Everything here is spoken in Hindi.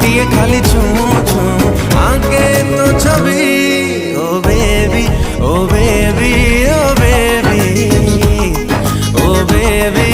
ये खाली छूं छूं आगे तो छवि। ओ बेबी ओ बेबी ओ बेबी ओ बेबी